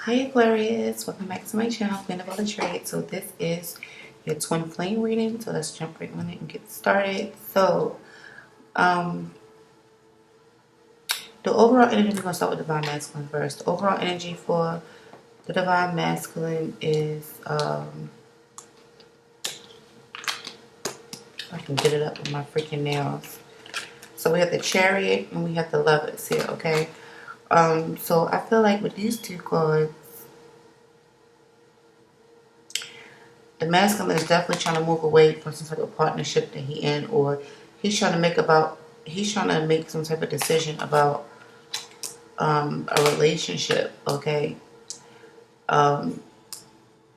Hi Aquarius, welcome back to my channel, Queen of all the trades. So this is your twin flame reading. So let's jump right on it and get started. So um the overall energy, we're gonna start with divine masculine first. The overall energy for the divine masculine is I can get it up with my freaking nails. So we have the chariot and we have the lovers here, okay? So I feel like with these two cards, the masculine is definitely trying to move away from some type of partnership that he in, or he's trying to make some type of decision about a relationship. Okay,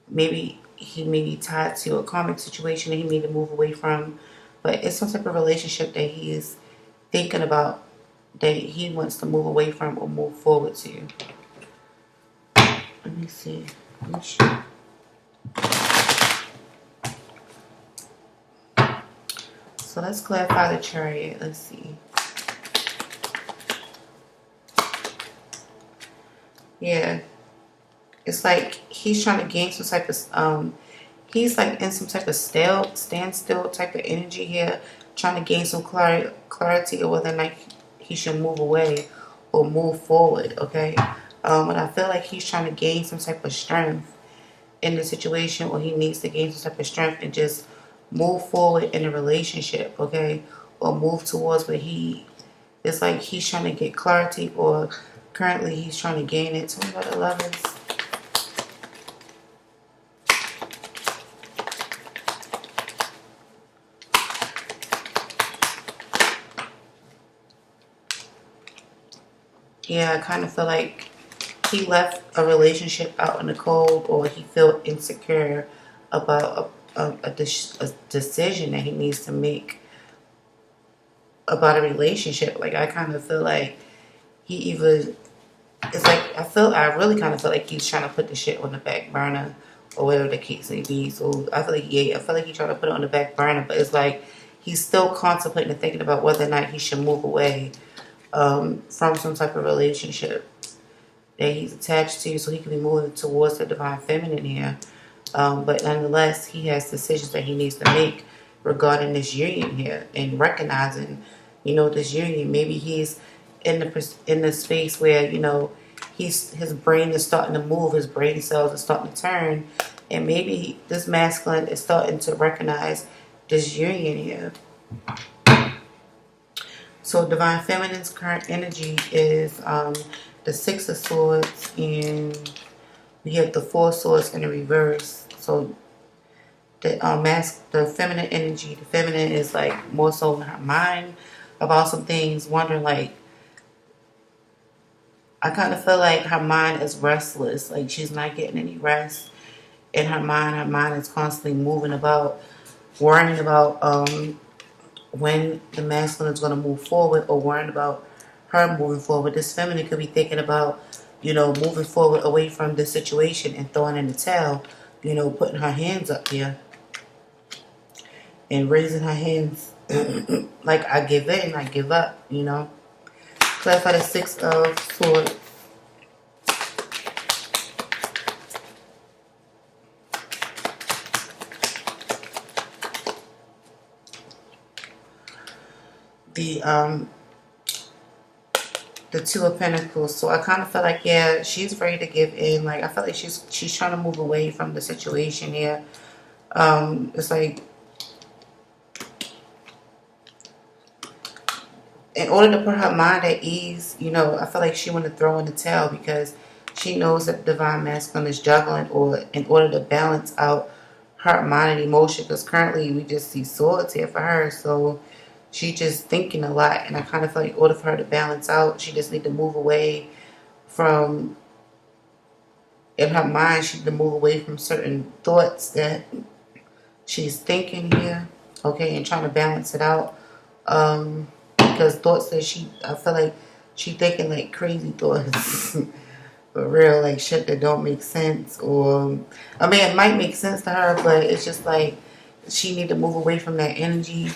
maybe he may be tied to a karmic situation that he need to move away from, but it's some type of relationship that he is thinking about that he wants to move away from or move forward to. Let me see. So let's clarify the chariot. Let's see. Yeah, it's like he's trying to gain some type of he's like in some type of standstill type of energy here, trying to gain some clarity of whether or not he should move away or move forward. Okay, but I feel like he's trying to gain some type of strength in the situation, or he needs to gain some type of strength and just move forward in a relationship. Okay, or move towards where it's like he's trying to get clarity, or currently he's trying to gain it. Tell me about the lovers. Yeah, I kind of feel like he left a relationship out in the cold, or he felt insecure about a decision that he needs to make about a relationship. Like, I kind of feel like he either, it's like, I really kind of feel like he's trying to put the shit on the back burner, or whatever the case may be. So I feel like, yeah, I feel like he's trying to put it on the back burner, but it's like he's still contemplating and thinking about whether or not he should move away from some type of relationship that he's attached to, so he can be moving towards the divine feminine here. But nonetheless, he has decisions that he needs to make regarding this union here, and recognizing, this union. Maybe he's in the space where his brain is starting to move, his brain cells are starting to turn, and maybe this masculine is starting to recognize this union here. So divine feminine's current energy is the Six of Swords, and we have the Four of Swords in the reverse. So the feminine energy, the feminine is like more so in her mind about some things, wondering, like, I kind of feel like her mind is restless, like she's not getting any rest in her mind. Her mind is constantly moving about, worrying about when the masculine is going to move forward, or worrying about her moving forward. This feminine could be thinking about, moving forward away from this situation and throwing in the towel, putting her hands up here and raising her hands like, I give in, I give up, Clarify the Six of Swords. The Two of Pentacles. So I kind of feel like, yeah, she's ready to give in. Like, I feel like she's trying to move away from the situation here. It's like, in order to put her mind at ease, I feel like she want to throw in the towel, because she knows that the divine masculine is juggling, or in order to balance out her mind and emotion, because currently we just see swords here for her. So she's just thinking a lot, and I kind of feel like in order for her to balance out, she just need to move away from, in her mind, she need to move away from certain thoughts that she's thinking here, okay, and trying to balance it out. Because thoughts that I feel like she thinking like crazy thoughts. For real, like shit that don't make sense, or, I mean, it might make sense to her, but it's just like she need to move away from that energy.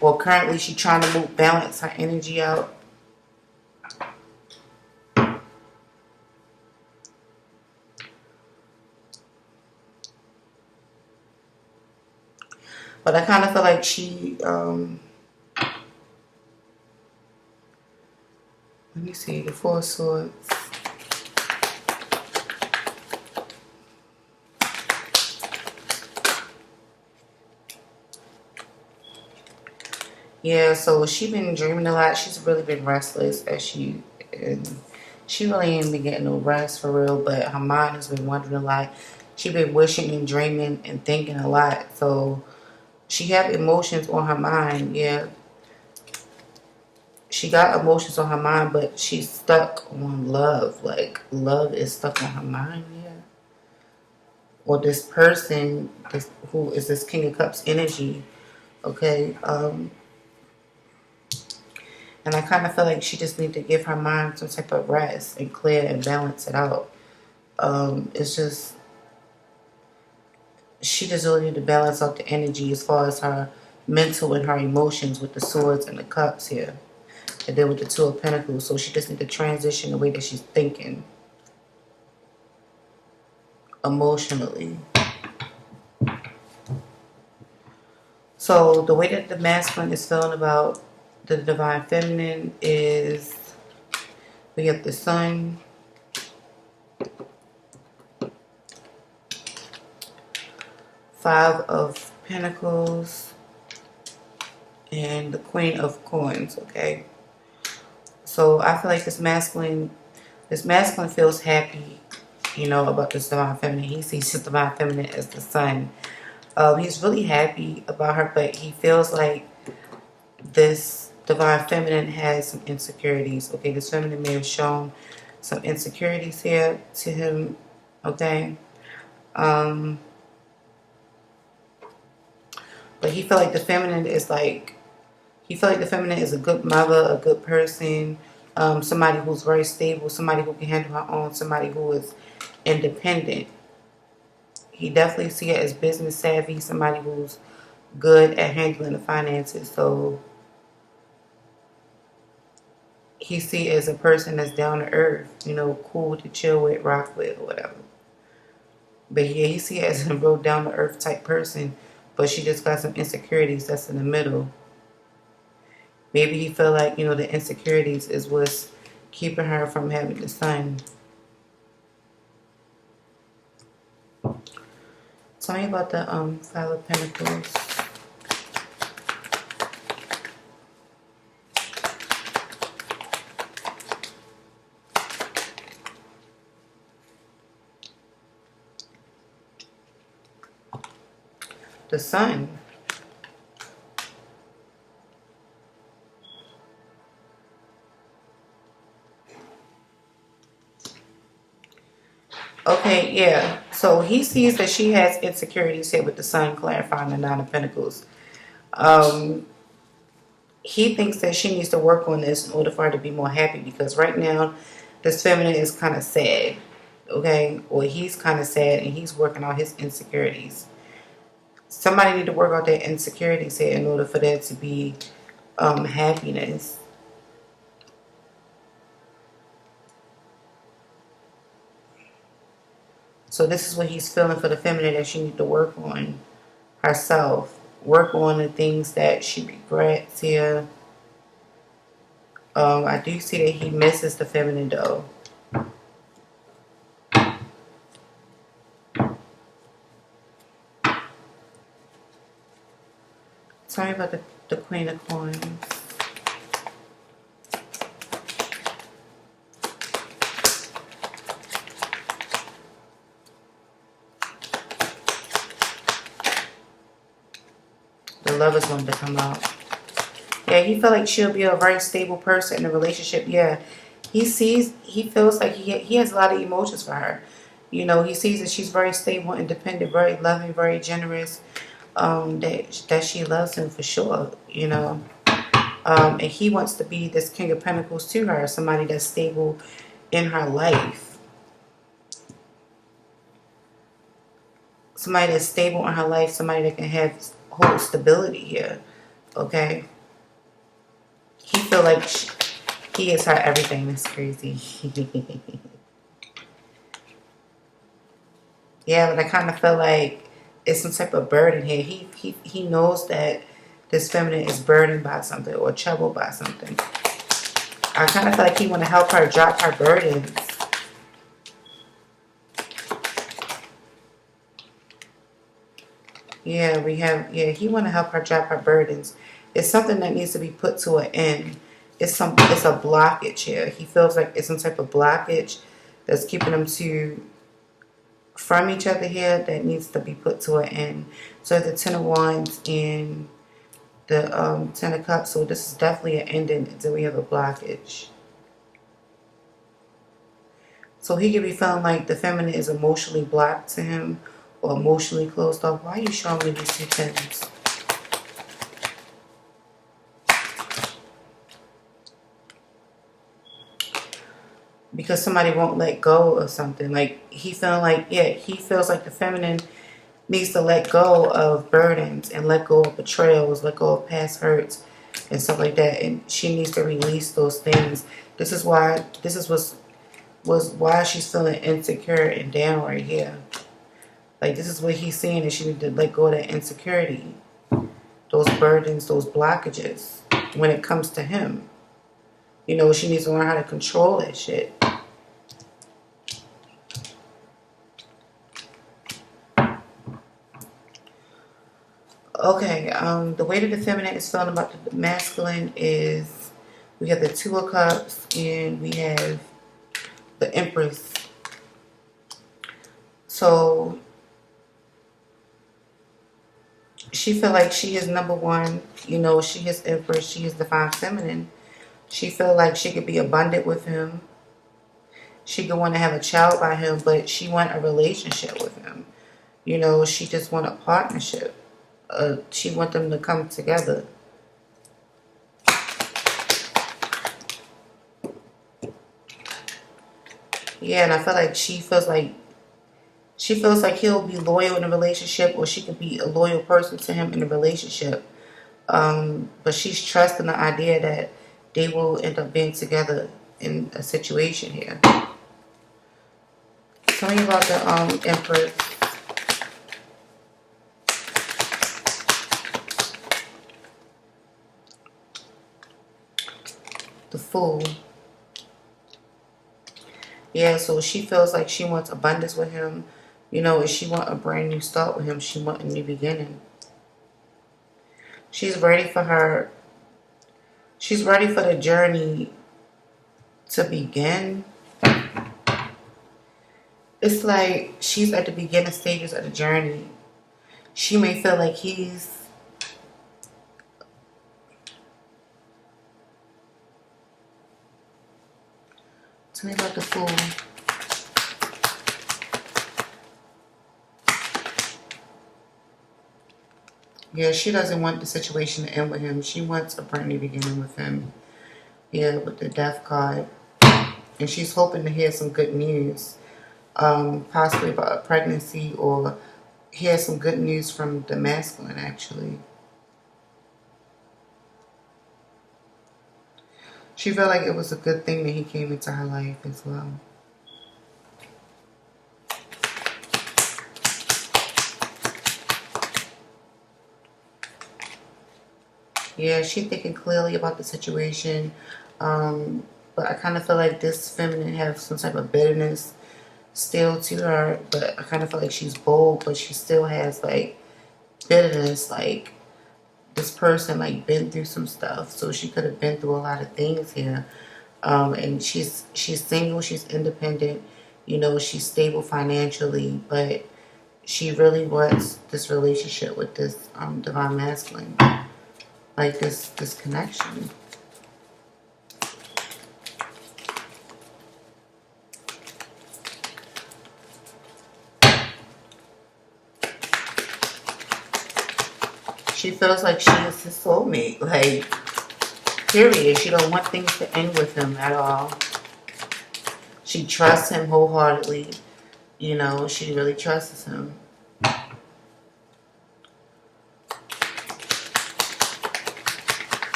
Or currently she trying to balance her energy out. But I kind of feel like she, let me see, the Four of Swords. Yeah, so she been dreaming a lot. She's really been restless and she really ain't been getting no rest for real, but her mind has been wandering a lot. She been wishing and dreaming and thinking a lot. So she have emotions on her mind, yeah. She got emotions on her mind, but she's stuck on love. Like, love is stuck on her mind, yeah. Or this person, who is this King of Cups energy, okay? And I kind of feel like she just need to give her mind some type of rest and clear and balance it out. It's just, she just really need to balance out the energy as far as her mental and her emotions with the swords and the cups here. And then with the Two of Pentacles. So she just need to transition the way that she's thinking emotionally. So the way that the masculine is feeling about the divine feminine is, we have the Sun, Five of Pentacles, and the Queen of Coins, okay? So I feel like this masculine feels happy, you know, about this divine feminine. He sees this divine feminine as the Sun. He's really happy about her, but he feels like this divine feminine has some insecurities. Okay, this feminine may have shown some insecurities here to him. Okay, but he felt like the feminine is like, he felt like the feminine is a good mother, a good person, somebody who's very stable, somebody who can handle her own, somebody who is independent. He definitely see it as business savvy, somebody who's good at handling the finances. So he see it as a person that's down to earth, you know, cool to chill with, rock with, or whatever. But yeah, he see it as a real down to earth type person, but she just got some insecurities that's in the middle. Maybe he feel like, you know, the insecurities is what's keeping her from having the Sun. Tell me about the Five of Pentacles. The Sun. Okay, yeah. So he sees that she has insecurities here with the Sun clarifying the Nine of Pentacles. He thinks that she needs to work on this in order for her to be more happy, because right now this feminine is kind of sad, okay? Or he's kind of sad and he's working on his insecurities. Somebody need to work out their insecurities here in order for there to be happiness. So this is what he's feeling for the feminine, that she needs to work on herself. Work on the things that she regrets here. I do see that he misses the feminine though. Tell me about the Queen of Coins. The Lovers wanted to come out. Yeah, he felt like she'll be a very stable person in a relationship. Yeah, he feels like he has a lot of emotions for her. You know, he sees that she's very stable, independent, very loving, very generous. That she loves him for sure, you know. And he wants to be this King of Pentacles to her, somebody that's stable in her life. Somebody that's stable in her life, somebody that can hold stability here, okay? He feel like he is her everything. That's crazy. Yeah, but I kind of feel like it's some type of burden here. He knows that this feminine is burdened by something or troubled by something. I kind of feel like he want to help her drop her burdens. Yeah, he want to help her drop her burdens. It's something that needs to be put to an end. It's a blockage here. He feels like it's some type of blockage that's keeping them from each other here that needs to be put to an end. So the Ten of Wands and the Ten of Cups. So this is definitely an ending until we have a blockage. So he could be feeling like the feminine is emotionally blocked to him or emotionally closed off. Why are you showing me these two things? Because somebody won't let go of something. Like he feeling like, yeah, he feels like the feminine needs to let go of burdens and let go of betrayals, let go of past hurts and stuff like that. And she needs to release those things. This is why she's feeling insecure and down right here. Like this is what he's saying, that she needs to let go of that insecurity, those burdens, those blockages when it comes to him. You know, she needs to learn how to control that shit. Okay, the way that the feminine is feeling about the masculine is we have the Two of Cups and we have the Empress. So she feel like she is number one. You know, she is Empress. She is divine feminine. She feel like she could be abundant with him. She could want to have a child by him, but she want a relationship with him. You know, she just want a partnership. She want them to come together. Yeah, and I feel like she feels like he'll be loyal in a relationship, or she could be a loyal person to him in a relationship. But she's trusting the idea that they will end up being together in a situation here. Tell me about the Empress. The Fool. Yeah, so she feels like she wants abundance with him. You know, and she wants a brand new start with him. She wants a new beginning. She's ready for the journey to begin. It's like she's at the beginning stages of the journey. She may feel like he's... Tell me about the Fool. Yeah, she doesn't want the situation to end with him. She wants a brand new beginning with him. Yeah, with the Death card. And she's hoping to hear some good news. Possibly about a pregnancy, or hear some good news from the masculine, actually. She felt like it was a good thing that he came into her life as well. Yeah, she's thinking clearly about the situation. But I kind of feel like this feminine has some type of bitterness still to her. But I kind of feel like she's bold, but she still has like bitterness. Like this person like been through some stuff, so she could have been through a lot of things here. And she's single, she's independent, you know, she's stable financially, but she really wants this relationship with this divine masculine, like this connection. She feels like she is his soulmate, like, period. She don't want things to end with him at all. She trusts him wholeheartedly. You know, she really trusts him.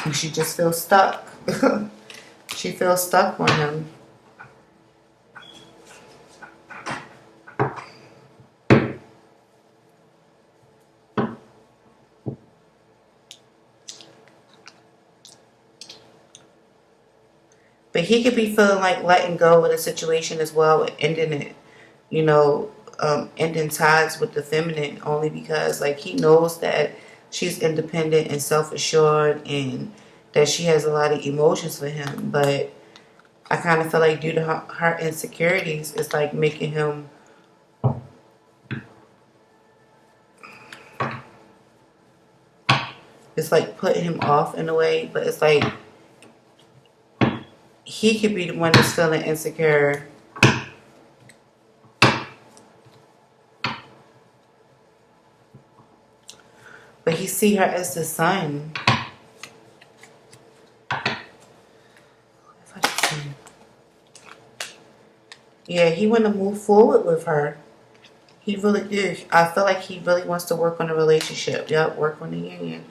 And she just feels stuck. She feels stuck on him. But he could be feeling like letting go of the situation as well, ending it, you know, ending ties with the feminine only because, like, he knows that she's independent and self-assured and that she has a lot of emotions for him. But I kind of feel like due to her insecurities, it's like making him, it's like putting him off in a way. But it's like he could be the one that's feeling insecure. But he see her as the sun. Yeah, he want to move forward with her. He really do. I feel like he really wants to work on a relationship. Yep, work on the union.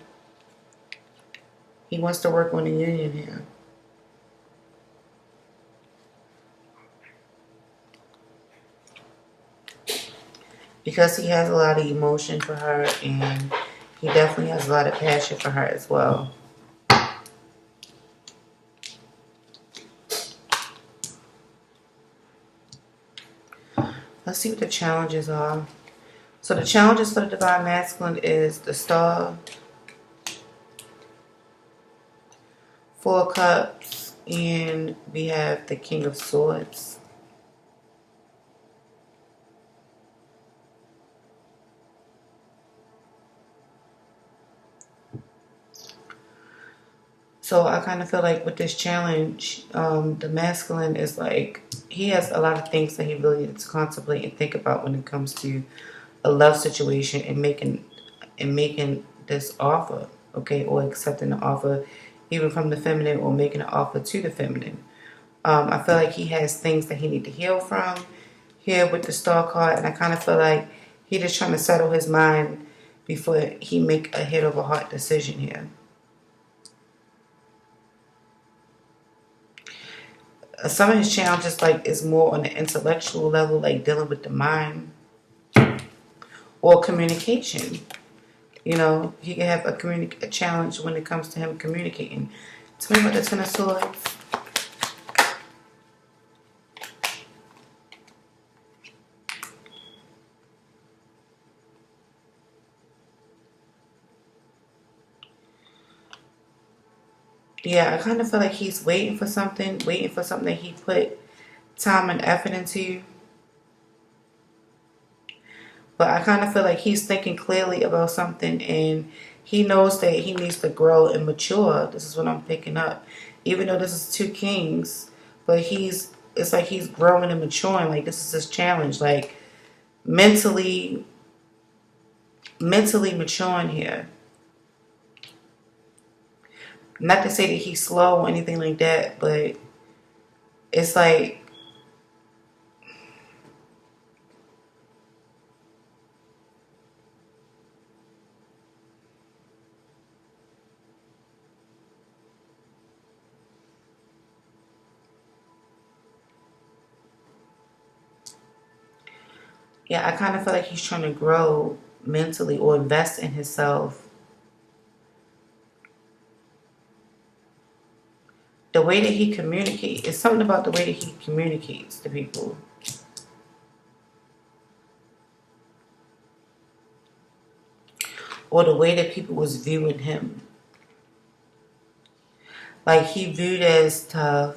He wants to work on the union here. Because he has a lot of emotion for her and he definitely has a lot of passion for her as well. Let's see what the challenges are. So the challenges for the Divine Masculine is the Star, Four of Cups, and we have the King of Swords. So I kind of feel like with this challenge, the masculine is like, he has a lot of things that he really needs to contemplate and think about when it comes to a love situation and making this offer, okay, or accepting the offer even from the feminine or making an offer to the feminine. I feel like he has things that he need to heal from here with the Star card, and I kind of feel like he just trying to settle his mind before he make a head over heart decision here. Some of his challenges like is more on the intellectual level, like dealing with the mind or communication. You know, he can have a challenge when it comes to him communicating. Tell me about the Ten of Swords. Yeah, I kind of feel like he's waiting for something that he put time and effort into. But I kind of feel like he's thinking clearly about something and he knows that he needs to grow and mature. This is what I'm picking up. Even though this is two kings, but it's like he's growing and maturing. Like this is his challenge. Like mentally maturing here. Not to say that he's slow or anything like that, but it's like, yeah, I kind of feel like he's trying to grow mentally or invest in himself. The way that he communicates, it's something about the way that he communicates to people. Or the way that people was viewing him. Like he viewed as tough,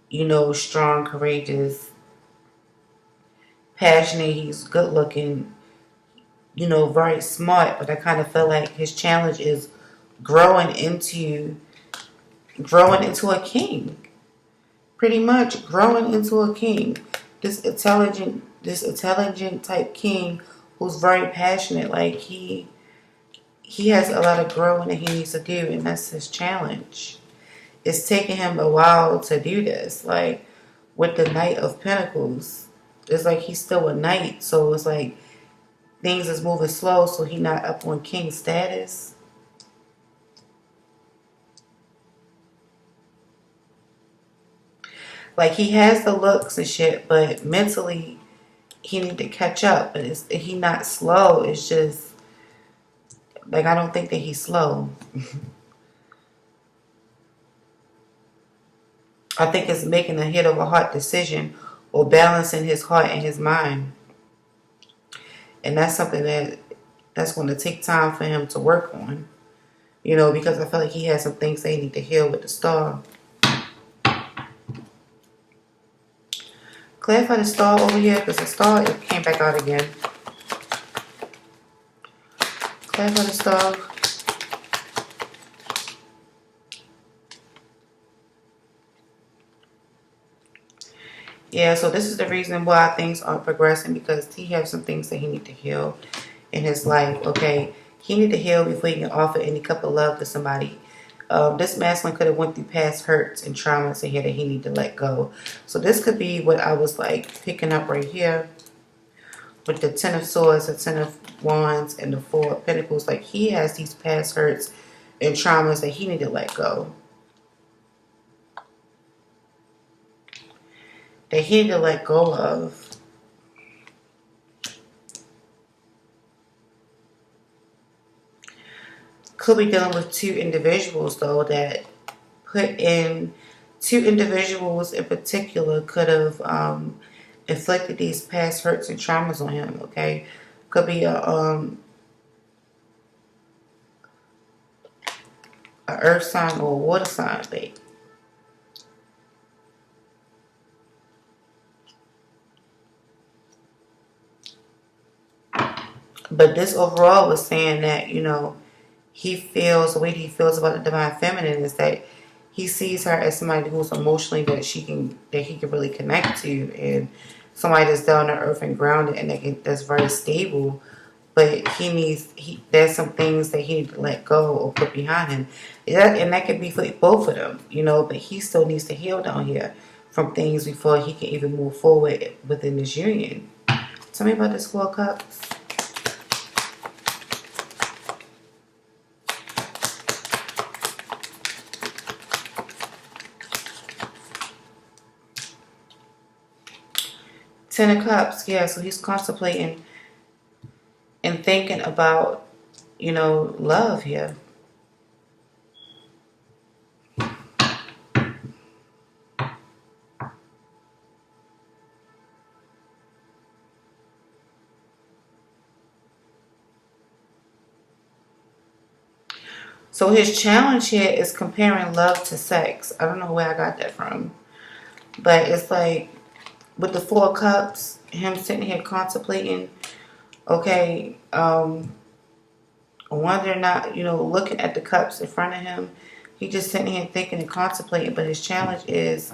you know, strong, courageous, passionate, he's good looking, you know, very smart, but I kind of feel like his challenge is growing into a king. Pretty much growing into a king. This intelligent type king who's very passionate. Like he has a lot of growing that he needs to do, and that's his challenge. It's taking him a while to do this. Like with the Knight of Pentacles, it's like he's still a knight, so it's like things is moving slow, so he not up on king status. Like, he has the looks and shit, but mentally, he need to catch up. But he not slow. It's just, like, I don't think that he's slow. I think it's making a hit of a heart decision or balancing his heart and his mind. And that's something that's going to take time for him to work on. You know, because I feel like he has some things that he need to heal with the star. Clarify the star over here, because the star, it came back out again. Clarify the star. Yeah, so this is the reason why things aren't progressing, because he has some things that he need to heal in his life, okay? He need to heal before he can offer any cup of love to somebody. This masculine could have went through past hurts and traumas in here that he need to let go. So this could be what I was like picking up right here with the Ten of Swords, the Ten of Wands, and the Four of Pentacles. Like, he has these past hurts and traumas that he need to let go. That he need to let go of. Could be dealing with two individuals, though, that put in, two individuals in particular could have inflicted these past hurts and traumas on him, okay? Could be a earth sign or a water sign, babe. But this overall was saying that, you know, he feels, the way he feels about the divine feminine is that he sees her as somebody who's emotionally that he can really connect to, and somebody that's down to earth and grounded, and that's very stable. But there's some things that he needs to let go or put behind him, and that could be for both of them, you know. But he still needs to heal down here from things before he can even move forward within this union. Tell me about this Four of Cups. Ten of Cups, yeah, so he's contemplating and thinking about, you know, love here. So his challenge here is comparing love to sex. I don't know where I got that from. But it's like, with the Four of Cups, him sitting here contemplating, okay, whether or not, you know, looking at the cups in front of him, he just sitting here thinking and contemplating. But his challenge is,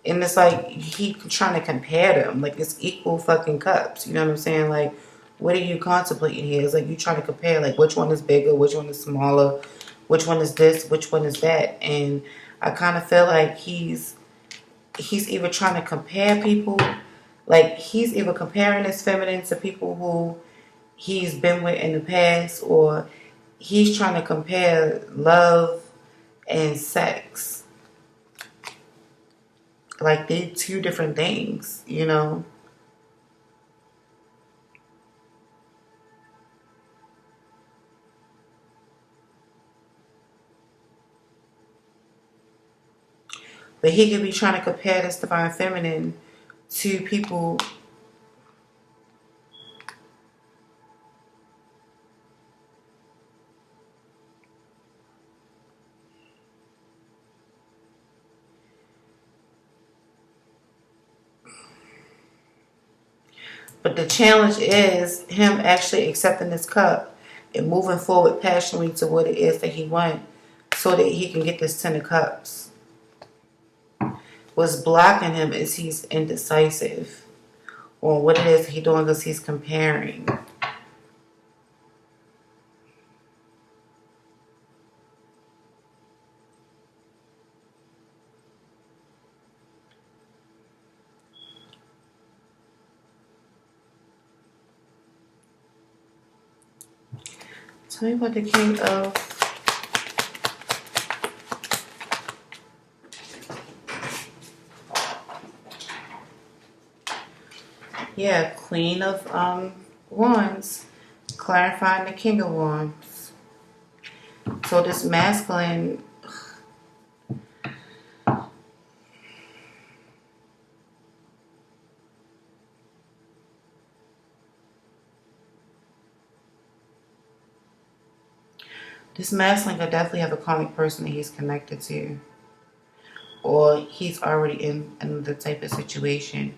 and it's like he trying to compare them, like it's equal fucking cups. You know what I'm saying? Like, what are you contemplating here? It's like you trying to compare, like which one is bigger, which one is smaller, which one is this, which one is that. And I kind of feel like he's either trying to compare people, like he's either comparing his feminine to people who he's been with in the past, or he's trying to compare love and sex. Like, they're two different things, you know. But he could be trying to compare this divine feminine to people. But the challenge is him actually accepting this cup and moving forward passionately to what it is that he wants, so that he can get this Ten of Cups. What's blocking him is he's indecisive on what it is he's doing, because he's comparing. Tell me about the King of... Yeah, Queen of Wands, clarifying the King of Wands. So this masculine, could definitely have a karmic person that he's connected to, or he's already in another type of situation.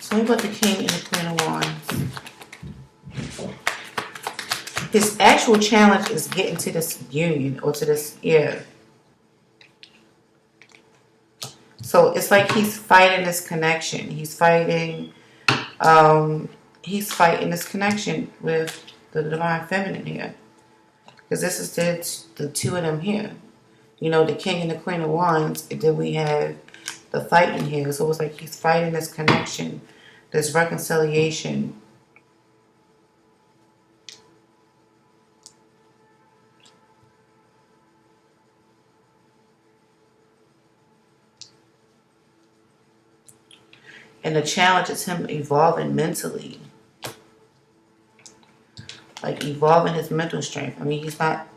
So what about the King and the Queen of Wands? His actual challenge is getting to this union, or to this, yeah. So it's like he's fighting this connection. He's fighting this connection with the divine feminine here. Because this is the two of them here. You know, the King and the Queen of Wands, and then we have the fighting here. So it's like he's fighting this connection, this reconciliation. And the challenge is him evolving mentally. Like evolving his mental strength. I mean, he's not...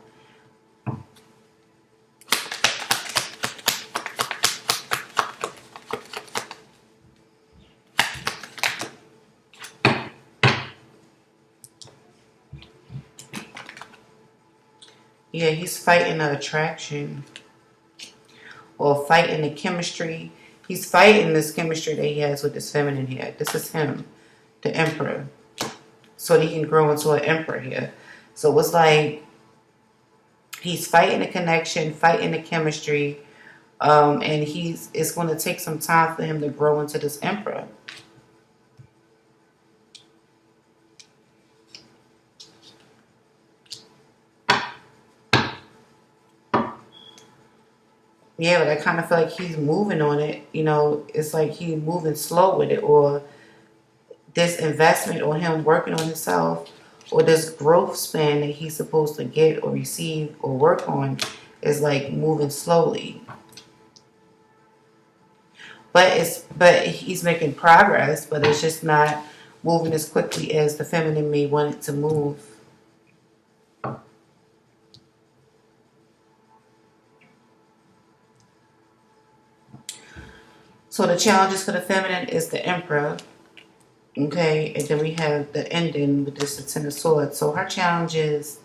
Yeah, he's fighting the attraction. Or fighting the chemistry. He's fighting this chemistry that he has with this feminine here. This is him, the Emperor. So that he can grow into an Emperor here. So it's like he's fighting the connection, fighting the chemistry, and it's going to take some time for him to grow into this Emperor. Yeah, but I kind of feel like he's moving on it. You know, it's like he's moving slow with it, or this investment or him working on himself, or this growth span that he's supposed to get or receive or work on is like moving slowly. But he's making progress, but it's just not moving as quickly as the feminine may want it to move. So the challenges for the feminine is the Emperor. Okay, and then we have the ending with this, the Ten of Swords. So her challenge is,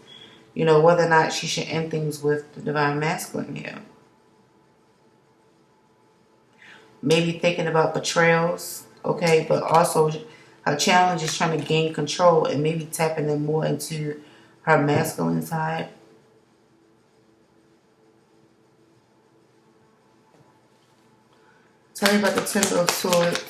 you know, whether or not she should end things with the divine masculine here. Maybe thinking about betrayals, okay, but also her challenge is trying to gain control and maybe tapping them more into her masculine side. Tell me about the Ten of Swords.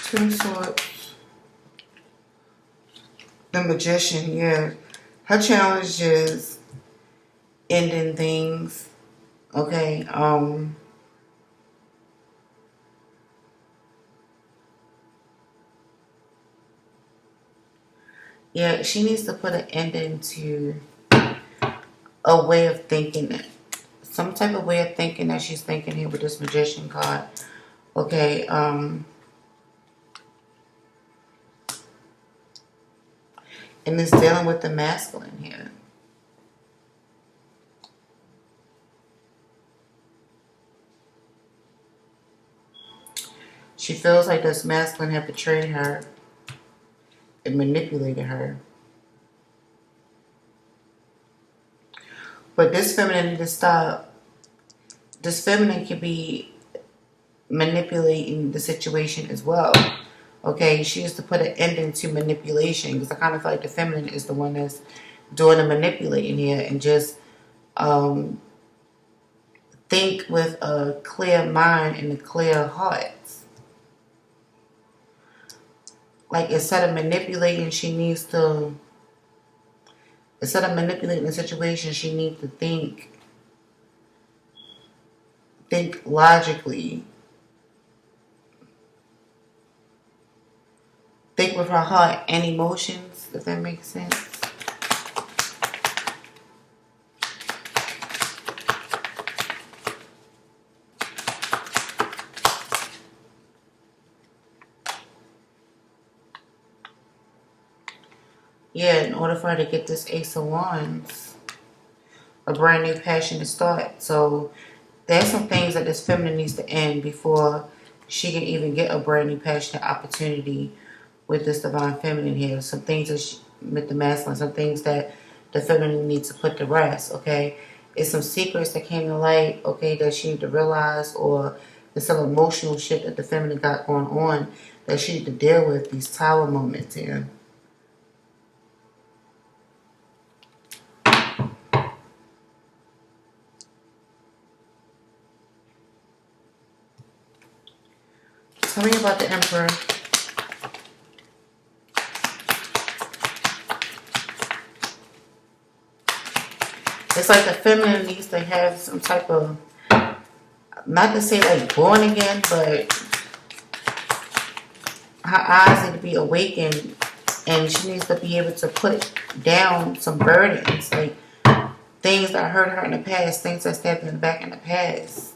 Ten of Swords. The Magician, yeah. Her challenge is ending things. Okay, yeah, she needs to put an ending to a way of thinking, some type of way of thinking that she's thinking here with this Magician card. Okay, and it's dealing with the masculine here. She feels like this masculine had betrayed her and manipulated her. But this feminine needs to stop. This feminine can be manipulating the situation as well. Okay, she needs to put an ending to manipulation, because I kind of feel like the feminine is the one that's doing the manipulating here, and just think with a clear mind and a clear heart. Like, instead of manipulating, instead of manipulating the situation, she needs to think logically, think with her heart and emotions, if that makes sense. Yeah, in order for her to get this Ace of Wands, a brand new passion to start. So there's some things that this feminine needs to end before she can even get a brand new passionate opportunity with this divine feminine here. Some things that with the masculine, some things that the feminine needs to put to rest, okay? It's some secrets that came to light, okay, that she need to realize, or there's some emotional shit that the feminine got going on that she need to deal with, these tower moments here. Tell me about the Emperor. It's like the feminine needs to have some type of, not to say like born again, but her eyes need to be awakened, and she needs to be able to put down some burdens, like things that hurt her in the past, things that stabbed in the back in the past.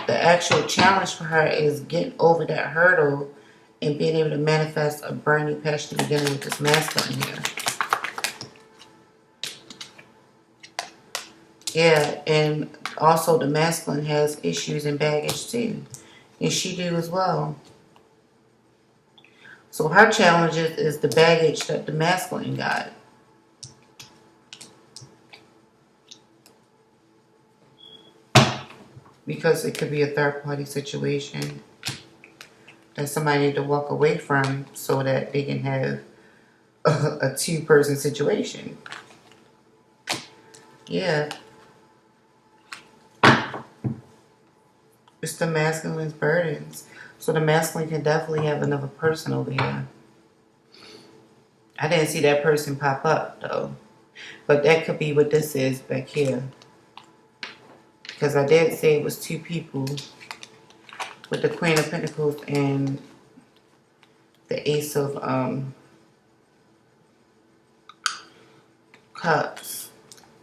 The actual challenge for her is getting over that hurdle and being able to manifest a brand new passion beginning with this masculine here. Yeah, and also the masculine has issues and baggage too. And she do as well. So her challenge is the baggage that the masculine got. Because it could be a third party situation that somebody need to walk away from so that they can have a two-person situation. Yeah. It's the masculine's burdens. So the masculine can definitely have another person over here. I didn't see that person pop up though. But that could be what this is back here. Because I did say it was two people with the Queen of Pentacles and the Ace of Cups.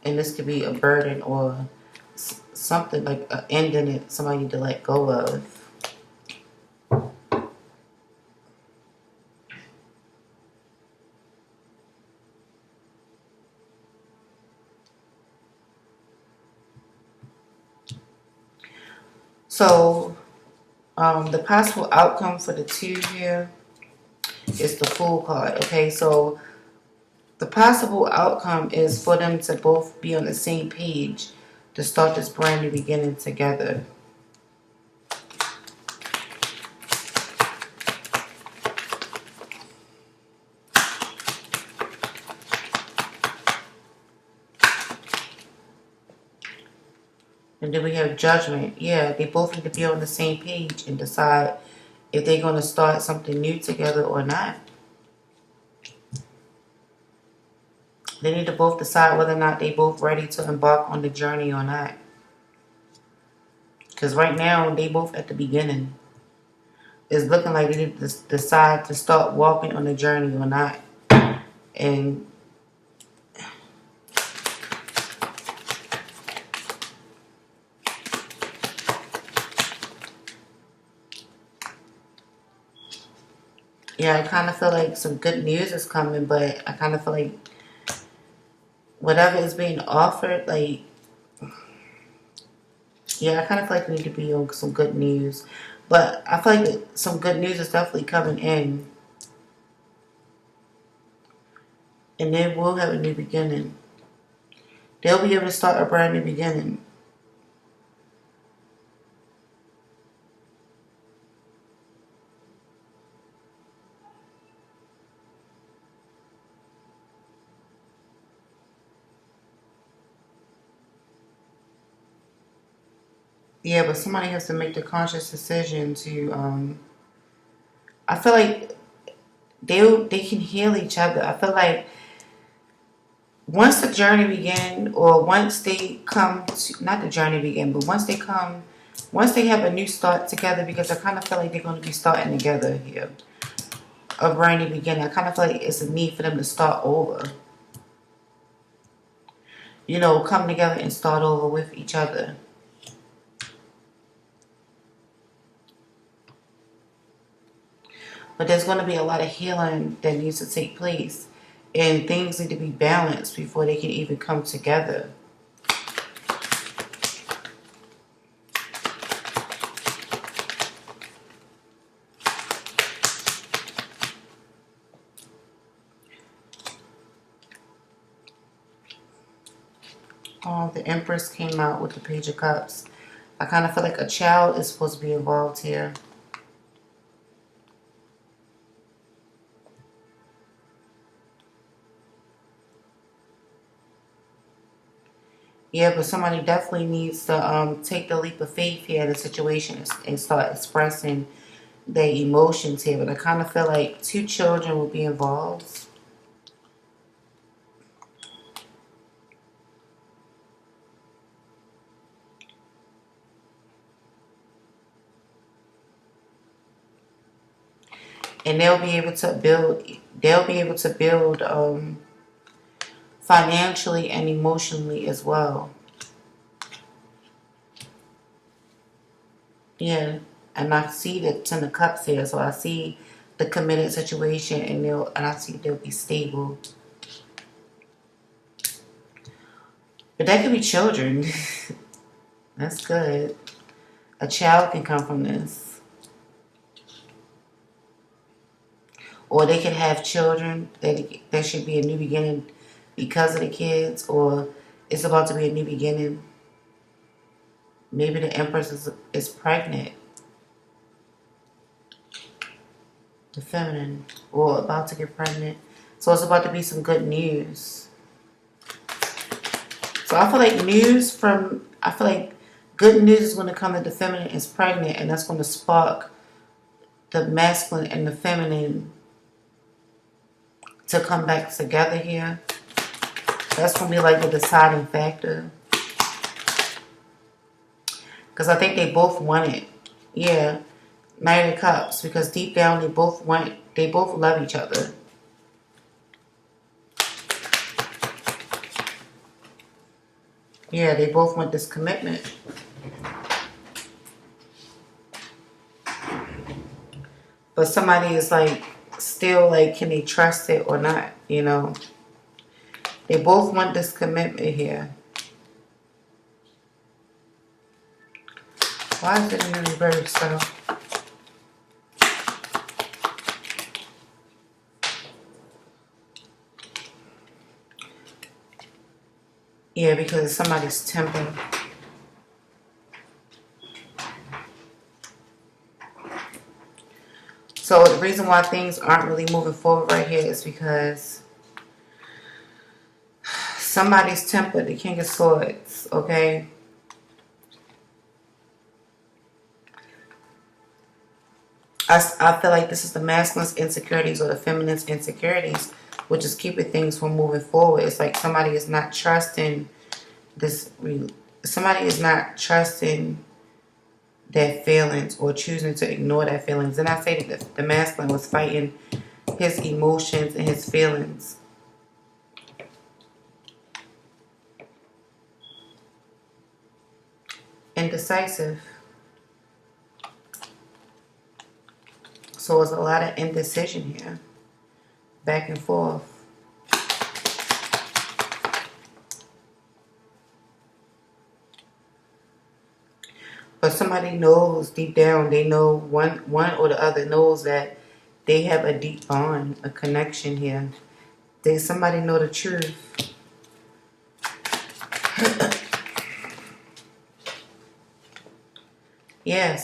And this could be a burden or something like an ending that somebody need to let go of. So, the possible outcome for the two here is the Fool card. Okay, so the possible outcome is for them to both be on the same page to start this brand new beginning together. And then we have Judgment. Yeah, they both need to be on the same page and decide if they're going to start something new together or not. They need to both decide whether or not they both ready to embark on the journey or not. Because right now, they both at the beginning. It's looking like they need to decide to start walking on the journey or not. And yeah, I kind of feel like some good news is coming, but I kind of feel like whatever is being offered, like, yeah, I kind of feel like we need to be on some good news. But I feel like some good news is definitely coming in. And they will have a new beginning. They'll be able to start a brand new beginning. Yeah, but somebody has to make the conscious decision to, I feel like they can heal each other. I feel like once the journey begin, or once they come to, not the journey begin, but once they have a new start together, because I kind of feel like they're going to be starting together here, a brand new beginning. I kind of feel like it's a need for them to start over. You know, come together and start over with each other. But there's going to be a lot of healing that needs to take place. And things need to be balanced before they can even come together. Oh, the Empress came out with the Page of Cups. I kind of feel like a child is supposed to be involved here. Yeah, but somebody definitely needs to take the leap of faith here in the situation and start expressing their emotions here. But I kind of feel like two children will be involved. And they'll be able to build financially and emotionally as well. Yeah, and I see the Ten of Cups here, so I see the committed situation, and I see they'll be stable. But that could be children. That's good. A child can come from this, or they can have children that should be a new beginning because of the kids, or it's about to be a new beginning. Maybe the Empress is pregnant, the feminine, or about to get pregnant. So it's about to be some good news. So I feel like good news is going to come that the feminine is pregnant, and that's going to spark the masculine and the feminine to come back together here. That's going to be like the deciding factor. Because I think they both want it. Yeah. Knight of Cups. Because deep down they both love each other. Yeah, they both want this commitment. But somebody is like, still like, can they trust it or not? You know? They both want this commitment here. Why is it in the reverse, though? Yeah, because it's somebody's temper. So the reason why things aren't really moving forward right here is because somebody's temper, the King of Swords, okay? I feel like this is the masculine's insecurities or the feminine's insecurities, which is keeping things from moving forward. It's like somebody is not trusting somebody is not trusting their feelings or choosing to ignore their feelings. And I say that the masculine was fighting his emotions and his feelings. Indecisive. So there's a lot of indecision here. Back and forth. But somebody knows deep down, they know one or the other knows that they have a deep bond, a connection here. Somebody know the truth. Yeah,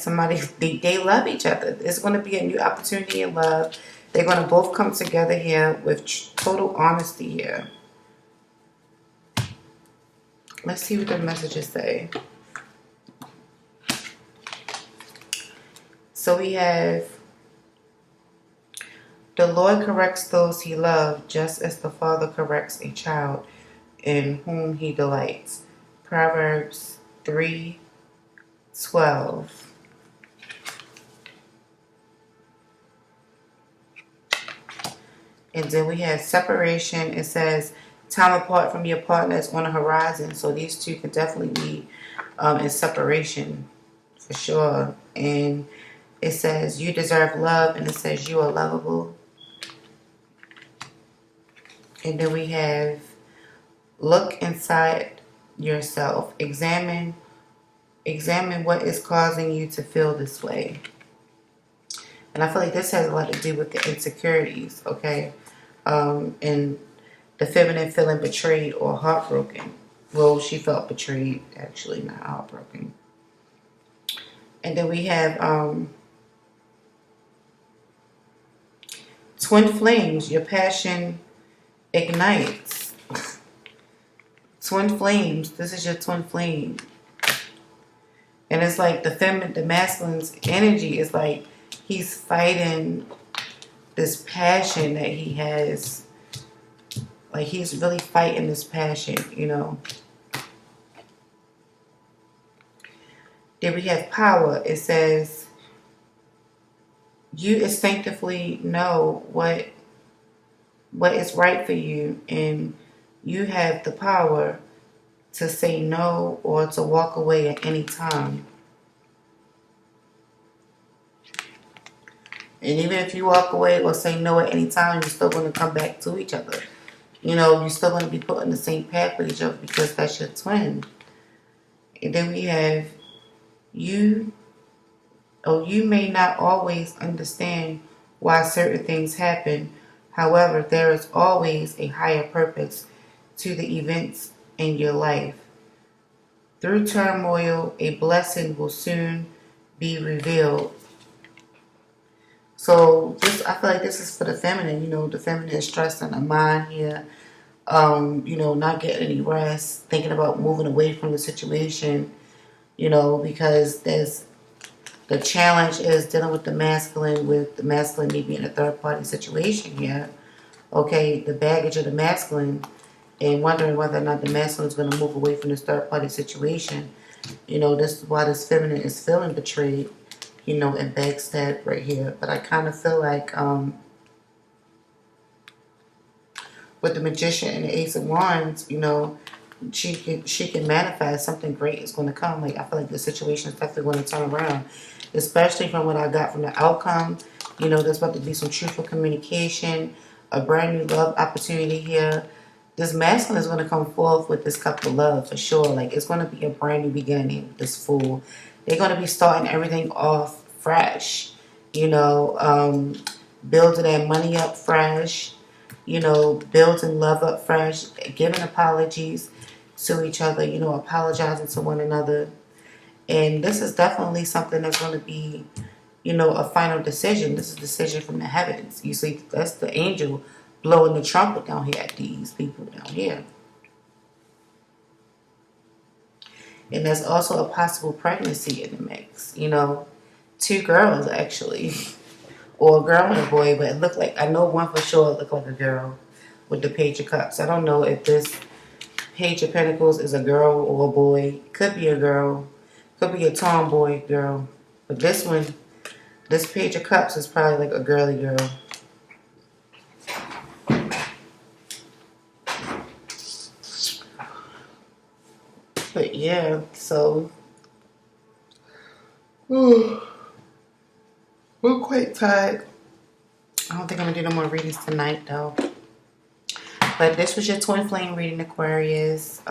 they love each other. It's going to be a new opportunity in love. They're going to both come together here with total honesty here. Let's see what the messages say. So we have, the Lord corrects those he loves, just as the father corrects a child in whom he delights. Proverbs 3:12. And then we have separation. It says, time apart from your partner is on the horizon. So these two can definitely be in separation for sure. And it says, you deserve love. And it says, you are lovable. And then we have, look inside yourself. Examine what is causing you to feel this way. And I feel like this has a lot to do with the insecurities, okay? And the feminine feeling betrayed or heartbroken. Well, she felt betrayed, actually, not heartbroken. And then we have twin flames. Your passion ignites. Twin flames. This is your twin flame. And it's like the masculine's energy is like he's fighting this passion that he has. Like he's really fighting this passion, you know. Then we have power. It says, you instinctively know what is right for you, and you have the power to say no or to walk away at any time. And even if you walk away or say no at any time, you're still going to come back to each other. You know, you're still going to be put on the same path with each other because that's your twin. And then we have you may not always understand why certain things happen. However, there is always a higher purpose to the events in your life. Through turmoil, a blessing will soon be revealed. So I feel like this is for the feminine. You know, the feminine is stressing the mind here. You know, not getting any rest, thinking about moving away from the situation. You know, because the challenge is dealing with the masculine maybe in a third party situation here. Okay, the baggage of the masculine, and wondering whether or not the masculine is going to move away from this third party situation. You know, this is why this feminine is feeling betrayed, you know, and backstabbed right here. But I kind of feel like with the Magician and the Ace of Wands, you know, she can manifest something great is going to come. Like I feel like the situation is definitely going to turn around, especially from what I got from the outcome. You know, there's about to be some truthful communication, a brand new love opportunity here. This masculine is going to come forth with this cup of love for sure. Like it's going to be a brand new beginning. This Fool, they're going to be starting everything off fresh. You know, building that money up fresh. You know, building love up fresh, giving apologies to each other, you know, apologizing to one another. And this is definitely something that's going to be, you know, a final decision. This is a decision from the heavens. You see, that's the angel blowing the trumpet down here at these people down here. And there's also a possible pregnancy in the mix, you know, 2 girls actually. Or a girl and a boy, but it looked like, I know one for sure looked like a girl with the Page of Cups. I don't know if this Page of Pentacles is a girl or a boy. Could be a girl. Could be a tomboy girl. But this one, this Page of Cups is probably like a girly girl. But yeah, so we're quite tired. I don't think I'm going to do no more readings tonight, though. But this was your twin flame reading, Aquarius.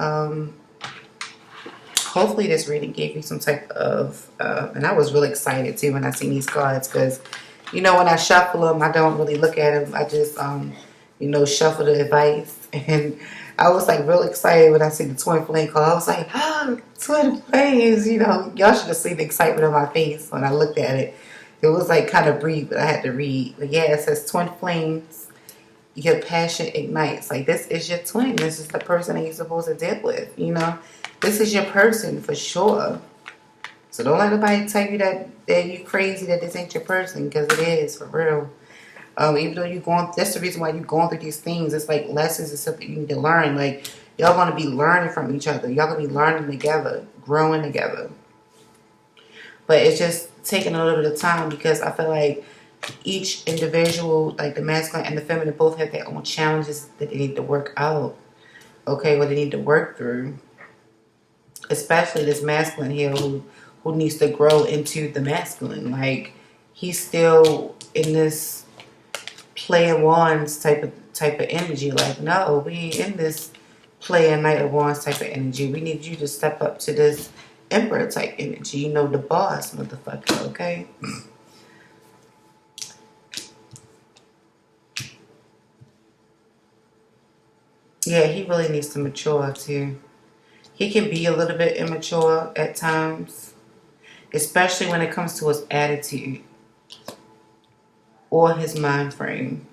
Hopefully this reading gave you some type of... and I was really excited, too, when I seen these cards. Because, you know, when I shuffle them, I don't really look at them. I just, you know, shuffle the advice. And I was, like, real excited when I see the twin flame card. I was like, oh, twin flames. You know, y'all should have seen the excitement on my face when I looked at it. It was like kind of brief, but I had to read. But yeah, it says twin flames, your passion ignites. Like this is your twin. This is the person that you're supposed to deal with, you know. This is your person for sure. So don't let nobody tell you that you crazy, that this ain't your person, because it is, for real. Even though you're going, that's the reason why you're going through these things. It's like lessons and stuff that you need to learn. Like, y'all going to be learning from each other. Y'all going to be learning together, growing together. But it's just taking a little bit of time, because I feel like each individual, like the masculine and the feminine, both have their own challenges that they need to work out. Okay, what they need to work through. Especially this masculine here who needs to grow into the masculine. Like, he's still in this player wands type of energy. Like, no, we ain't in this player knight of wands type of energy. We need you to step up to this emperor type energy. You know, the boss, motherfucker, okay? Yeah, he really needs to mature too. He can be a little bit immature at times, especially when it comes to his attitude or his mind frame.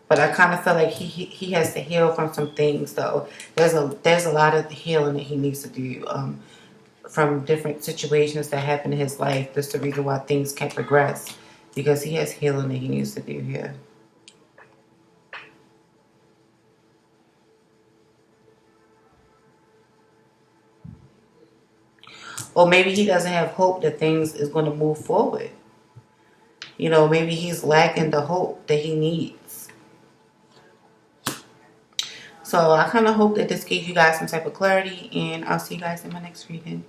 But I kind of feel like he has to heal from some things, though. There's a lot of healing that he needs to do from different situations that happen in his life. That's the reason why things can't progress, because he has healing that he needs to do here. Or maybe he doesn't have hope that things is going to move forward. You know, maybe he's lacking the hope that he needs. So I kind of hope that this gave you guys some type of clarity, and I'll see you guys in my next reading.